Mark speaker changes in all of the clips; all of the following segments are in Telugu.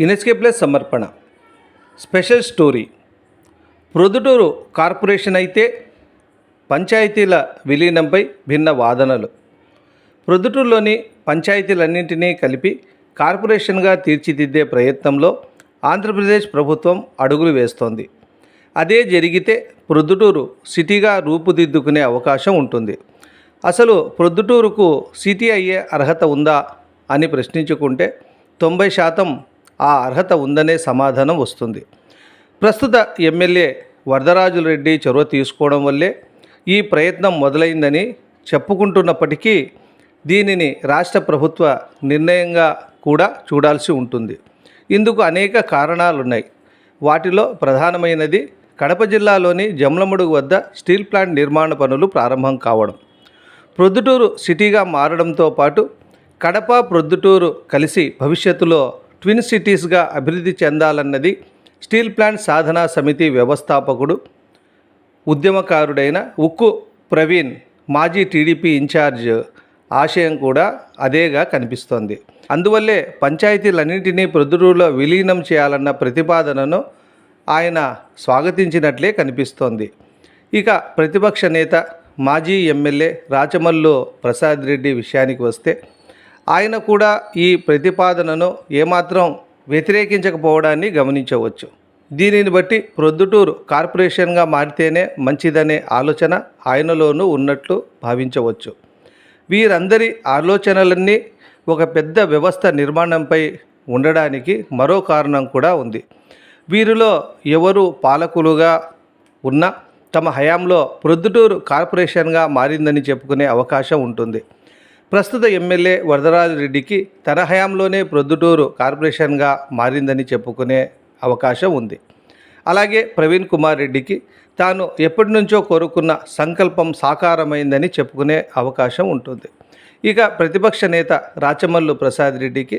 Speaker 1: ఇన్ఎస్కేప్లస్ సమర్పణ స్పెషల్ స్టోరీ. ప్రొద్దుటూరు కార్పొరేషన్ అయితే పంచాయతీల విలీనంపై భిన్న వాదనలు. ప్రొద్దుటూరులోని పంచాయతీలన్నింటినీ కలిపి కార్పొరేషన్గా తీర్చిదిద్దే ప్రయత్నంలో ఆంధ్రప్రదేశ్ ప్రభుత్వం అడుగులు వేస్తోంది. అదే జరిగితే ప్రొద్దుటూరు సిటీగా రూపుదిద్దుకునే అవకాశం ఉంటుంది. అసలు ప్రొద్దుటూరుకు సిటీ అయ్యే అర్హత ఉందా అని ప్రశ్నించుకుంటే 90% ఆ అర్హత ఉందనే సమాధానం వస్తుంది. ప్రస్తుత ఎమ్మెల్యే వరదరాజులరెడ్డి చొరవ తీసుకోవడం వల్లే ఈ ప్రయత్నం మొదలైందని చెప్పుకుంటున్నప్పటికీ దీనిని రాష్ట్ర ప్రభుత్వ నిర్ణయంగా కూడా చూడాల్సి ఉంటుంది. ఇందుకు అనేక కారణాలున్నాయి. వాటిలో ప్రధానమైనది కడప జిల్లాలోని జమ్లమడుగు వద్ద స్టీల్ ప్లాంట్ నిర్మాణ పనులు ప్రారంభం కావడం. ప్రొద్దుటూరు సిటీగా మారడంతో పాటు కడప ప్రొద్దుటూరు కలిసి భవిష్యత్తులో ట్విన్ సిటీస్గా అభివృద్ధి చెందాలన్నది స్టీల్ ప్లాంట్ సాధనా సమితి వ్యవస్థాపకుడు ఉద్యమకారుడైన ఉక్కు ప్రవీణ్, మాజీ టీడీపీ ఇన్ఛార్జ్ ఆశయం కూడా అదేగా కనిపిస్తోంది. అందువల్లే పంచాయతీలన్నింటినీ ప్రొద్దుటూరులో విలీనం చేయాలన్న ప్రతిపాదనను ఆయన స్వాగతించినట్లే కనిపిస్తోంది. ఇక ప్రతిపక్ష నేత మాజీ ఎమ్మెల్యే రాచమల్లు ప్రసాద్ రెడ్డి విషయానికి వస్తే ఆయన కూడా ఈ ప్రతిపాదనను ఏమాత్రం వ్యతిరేకించకపోవడాన్ని గమనించవచ్చు. దీనిని బట్టి ప్రొద్దుటూరు కార్పొరేషన్గా మారితేనే మంచిదనే ఆలోచన ఆయనలోనూ ఉన్నట్లు భావించవచ్చు. వీరందరి ఆలోచనలన్నీ ఒక పెద్ద వ్యవస్థ నిర్మాణంపై ఉండడానికి మరో కారణం కూడా ఉంది. వీరిలో ఎవరు పాలకులుగా ఉన్నా తమ హయాంలో ప్రొద్దుటూరు కార్పొరేషన్గా మారిందని చెప్పుకునే అవకాశం ఉంటుంది. ప్రస్తుత ఎమ్మెల్యే వరదరాజురెడ్డికి తన హయాంలోనే ప్రొద్దుటూరు కార్పొరేషన్గా మారిందని చెప్పుకునే అవకాశం ఉంది. అలాగే ప్రవీణ్ కుమార్ రెడ్డికి తాను ఎప్పటి నుంచో కోరుకున్న సంకల్పం సాకారమైందని చెప్పుకునే అవకాశం ఉంటుంది. ఇక ప్రతిపక్ష నేత రాచమల్లు ప్రసాద్ రెడ్డికి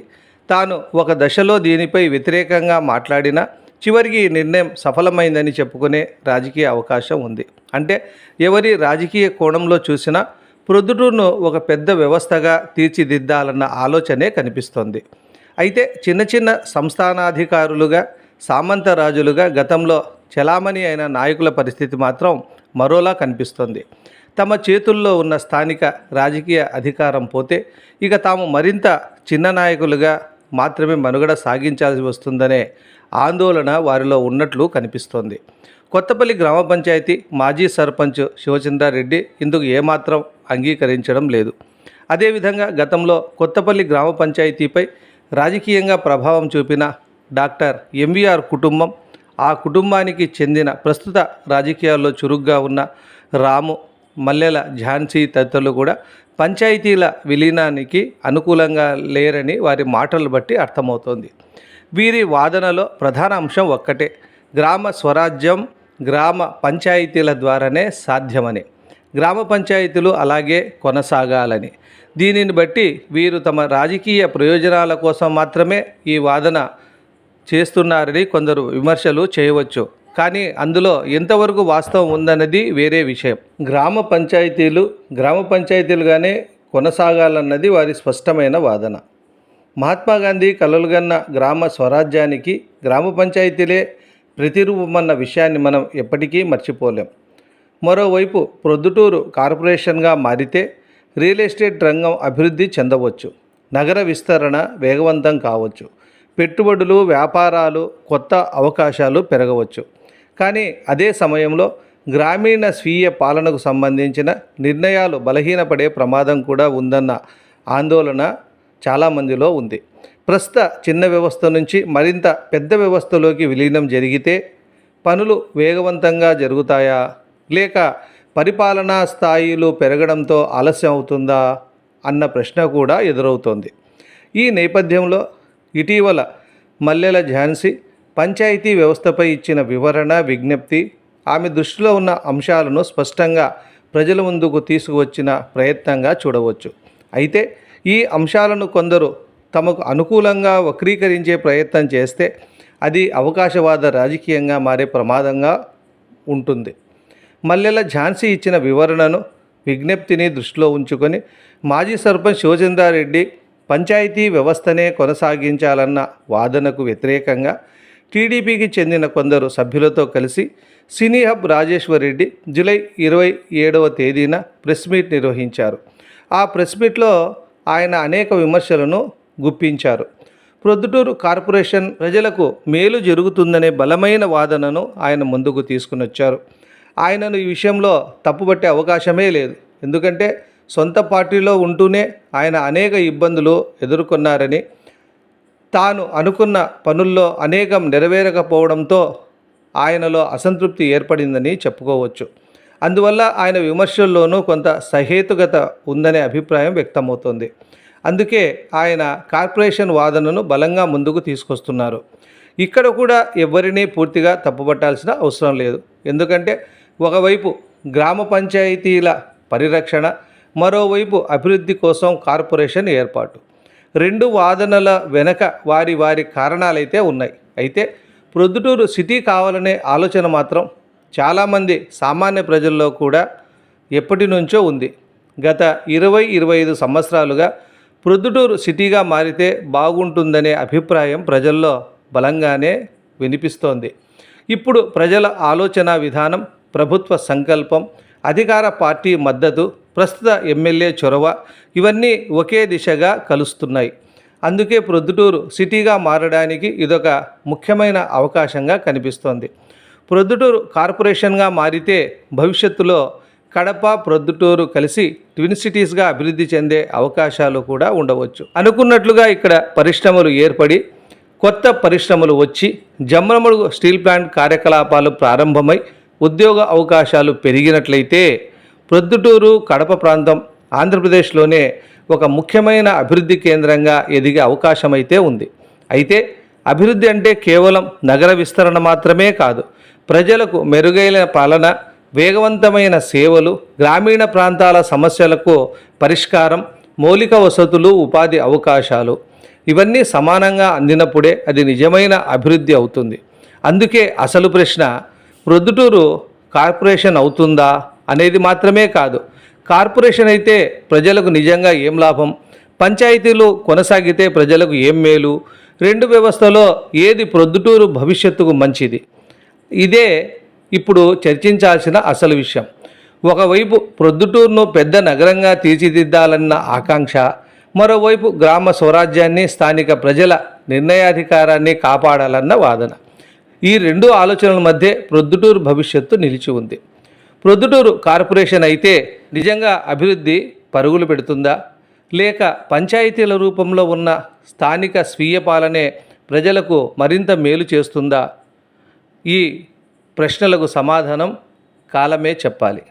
Speaker 1: తాను ఒక దశలో దీనిపై వ్యతిరేకంగా మాట్లాడినా చివరికి ఈ నిర్ణయం సఫలమైందని చెప్పుకునే రాజకీయ అవకాశం ఉంది. అంటే ఎవరి రాజకీయ కోణంలో చూసినా ప్రొద్దుటూరును ఒక పెద్ద వ్యవస్థగా తీర్చిదిద్దాలన్న ఆలోచనే కనిపిస్తోంది. అయితే చిన్న చిన్న సంస్థానాధికారులుగా, సామంతరాజులుగా గతంలో చలామణి అయిన నాయకుల పరిస్థితి మాత్రం మరోలా కనిపిస్తోంది. తమ చేతుల్లో ఉన్న స్థానిక రాజకీయ అధికారం పోతే ఇక తాము మరింత చిన్న నాయకులుగా మాత్రమే మనుగడ సాగించాల్సి వస్తుందనే ఆందోళన వారిలో ఉన్నట్లు కనిపిస్తోంది. కొత్తపల్లి గ్రామ పంచాయతీ మాజీ సర్పంచ్ శివచంద్రారెడ్డి ఇందుకు ఏమాత్రం అంగీకరించడం లేదు. అదేవిధంగా గతంలో కొత్తపల్లి గ్రామ పంచాయతీపై రాజకీయంగా ప్రభావం చూపిన డాక్టర్ ఎంవీఆర్ కుటుంబం, ఆ కుటుంబానికి చెందిన ప్రస్తుత రాజకీయాల్లో చురుగ్గా ఉన్న రాము, మల్లెల ఝాన్సీ తదితరులు కూడా పంచాయతీల విలీనానికి అనుకూలంగా లేరని వారి మాటలు బట్టి అర్థమవుతోంది. వీరి వాదనలో ప్రధాన అంశం ఒక్కటే, గ్రామ స్వరాజ్యం గ్రామ పంచాయతీల ద్వారానే సాధ్యమని, గ్రామ పంచాయతీలు అలాగే కొనసాగాలని. దీనిని బట్టి వీరు తమ రాజకీయ ప్రయోజనాల కోసం మాత్రమే ఈ వాదన చేస్తున్నారని కొందరు విమర్శలు చేయవచ్చు. కానీ అందులో ఎంతవరకు వాస్తవం ఉందన్నది వేరే విషయం. గ్రామ పంచాయతీలుగానే కొనసాగాలన్నది వారి స్పష్టమైన వాదన. మహాత్మా గాంధీ కలలుగన్న గ్రామ స్వరాజ్యానికి గ్రామ పంచాయతీలే ప్రతిరూపమన్న విషయాన్ని మనం ఎప్పటికీ మర్చిపోలేం. మరోవైపు ప్రొద్దుటూరు కార్పొరేషన్గా మారితే రియల్ ఎస్టేట్ రంగం అభివృద్ధి చెందవచ్చు, నగర విస్తరణ వేగవంతం కావచ్చు, పెట్టుబడులు, వ్యాపారాలు, కొత్త అవకాశాలు పెరగవచ్చు. కానీ అదే సమయంలో గ్రామీణ స్వీయ పాలనకు సంబంధించిన నిర్ణయాలు బలహీనపడే ప్రమాదం కూడా ఉందన్న ఆందోళన చాలామందిలో ఉంది. ప్రస్తుత చిన్న వ్యవస్థ నుంచి మరింత పెద్ద వ్యవస్థలోకి విలీనం జరిగితే పనులు వేగవంతంగా జరుగుతాయా, లేక పరిపాలనా స్థాయిలు పెరగడంతో ఆలస్యం అవుతుందా అన్న ప్రశ్న కూడా ఎదురవుతోంది. ఈ నేపథ్యంలో ఇటీవల మల్లెల ఝాన్సీ పంచాయతీ వ్యవస్థపై ఇచ్చిన వివరణ, విజ్ఞప్తి ఆమె దృష్టిలో ఉన్న అంశాలను స్పష్టంగా ప్రజల ముందుకు తీసుకువచ్చిన ప్రయత్నంగా చూడవచ్చు. అయితే ఈ అంశాలను కొందరు తమకు అనుకూలంగా వక్రీకరించే ప్రయత్నం చేస్తే అది అవకాశవాద రాజకీయంగా మారే ప్రమాదంగా ఉంటుంది. మల్లెల ఝాన్సీ ఇచ్చిన వివరణను, విజ్ఞప్తిని దృష్టిలో ఉంచుకొని మాజీ సర్పంచ్ శివచంద్రారెడ్డి పంచాయతీ వ్యవస్థనే కొనసాగించాలన్న వాదనకు వ్యతిరేకంగా టీడీపీకి చెందిన కొందరు సభ్యులతో కలిసి సినీ హబ్ రాజేశ్వర్ రెడ్డి జూలై 27వ తేదీన ప్రెస్ మీట్ నిర్వహించారు. ఆ ప్రెస్ మీట్లో ఆయన అనేక విమర్శలను గుప్పించారు. ప్రొద్దుటూరు కార్పొరేషన్ ప్రజలకు మేలు జరుగుతుందనే బలమైన వాదనను ఆయన ముందుకు తీసుకుని వచ్చారు. ఆయనను ఈ విషయంలో తప్పుపట్టే అవకాశమే లేదు. ఎందుకంటే సొంత పార్టీలో ఉంటూనే ఆయన అనేక ఇబ్బందులు ఎదుర్కొన్నారని, తాను అనుకున్న పనుల్లో అనేకం నెరవేరకపోవడంతో ఆయనలో అసంతృప్తి ఏర్పడిందని చెప్పుకోవచ్చు. అందువల్ల ఆయన విమర్శల్లోనూ కొంత సహేతుకత ఉందనే అభిప్రాయం వ్యక్తమవుతోంది. అందుకే ఆయన కార్పొరేషన్ వాదనను బలంగా ముందుకు తీసుకొస్తున్నారు. ఇక్కడ కూడా ఎవరినీ పూర్తిగా తప్పుపట్టాల్సిన అవసరం లేదు. ఎందుకంటే ఒకవైపు గ్రామ పంచాయతీల పరిరక్షణ, మరోవైపు అభివృద్ధి కోసం కార్పొరేషన్ ఏర్పాటు. రెండు వాదనల వెనక వారి వారి కారణాలైతే ఉన్నాయి. అయితే ప్రొద్దుటూరు సిటీ కావాలనే ఆలోచన మాత్రం చాలామంది సామాన్య ప్రజల్లో కూడా ఎప్పటి నుంచో ఉంది. గత 20-25 సంవత్సరాలుగా ప్రొద్దుటూరు సిటీగా మారితే బాగుంటుందనే అభిప్రాయం ప్రజల్లో బలంగానే వినిపిస్తోంది. ఇప్పుడు ప్రజల ఆలోచన విధానం, ప్రభుత్వ సంకల్పం, అధికార పార్టీ మద్దతు, ప్రస్తుత ఎమ్మెల్యే చొరవ ఇవన్నీ ఒకే దిశగా కలుస్తున్నాయి. అందుకే ప్రొద్దుటూరు సిటీగా మారడానికి ఇదొక ముఖ్యమైన అవకాశంగా కనిపిస్తోంది. ప్రొద్దుటూరు కార్పొరేషన్గా మారితే భవిష్యత్తులో కడప, ప్రొద్దుటూరు కలిసి ట్విన్ సిటీస్గా అభివృద్ధి చెందే అవకాశాలు కూడా ఉండవచ్చు. అనుకున్నట్లుగా ఇక్కడ పరిశ్రమలు ఏర్పడి కొత్త పరిశ్రమలు వచ్చి జమ్మలమడుగు స్టీల్ ప్లాంట్ కార్యకలాపాలు ప్రారంభమై ఉద్యోగ అవకాశాలు పెరిగినట్లయితే ప్రొద్దుటూరు, కడప ప్రాంతం ఆంధ్రప్రదేశ్లోనే ఒక ముఖ్యమైన అభివృద్ధి కేంద్రంగా ఎదిగే అవకాశం అయితే ఉంది. అయితే అభివృద్ధి అంటే కేవలం నగర విస్తరణ మాత్రమే కాదు. ప్రజలకు మెరుగైన పాలన, వేగవంతమైన సేవలు, గ్రామీణ ప్రాంతాల సమస్యలకు పరిష్కారం, మౌలిక వసతులు, ఉపాధి అవకాశాలు ఇవన్నీ సమానంగా అందినప్పుడే అది నిజమైన అభివృద్ధి అవుతుంది. అందుకే అసలు ప్రశ్న ప్రొద్దుటూరు కార్పొరేషన్ అవుతుందా అనేది మాత్రమే కాదు, కార్పొరేషన్ అయితే ప్రజలకు నిజంగా ఏం లాభం, పంచాయతీలు కొనసాగితే ప్రజలకు ఏం మేలు, రెండు వ్యవస్థలో ఏది ప్రొద్దుటూరు భవిష్యత్తుకు మంచిది, ఇదే ఇప్పుడు చర్చించాల్సిన అసలు విషయం. ఒకవైపు ప్రొద్దుటూరును పెద్ద నగరంగా తీర్చిదిద్దాలన్న ఆకాంక్ష, మరోవైపు గ్రామ స్వరాజ్యాన్ని, స్థానిక ప్రజల నిర్ణయాధికారాన్ని కాపాడాలన్న వాదన. ఈ రెండు ఆలోచనల మధ్య ప్రొద్దుటూరు భవిష్యత్తు నిలిచి ఉంది. ప్రొద్దుటూరు కార్పొరేషన్ అయితే నిజంగా అభివృద్ధి పరుగులు పెడుతుందా, లేక పంచాయతీల రూపంలో ఉన్న స్థానిక స్వీయ పాలనే ప్రజలకు మరింత మేలు చేస్తుందా? ఈ ప్రశ్నలకు సమాధానం కాలమే చెప్పాలి.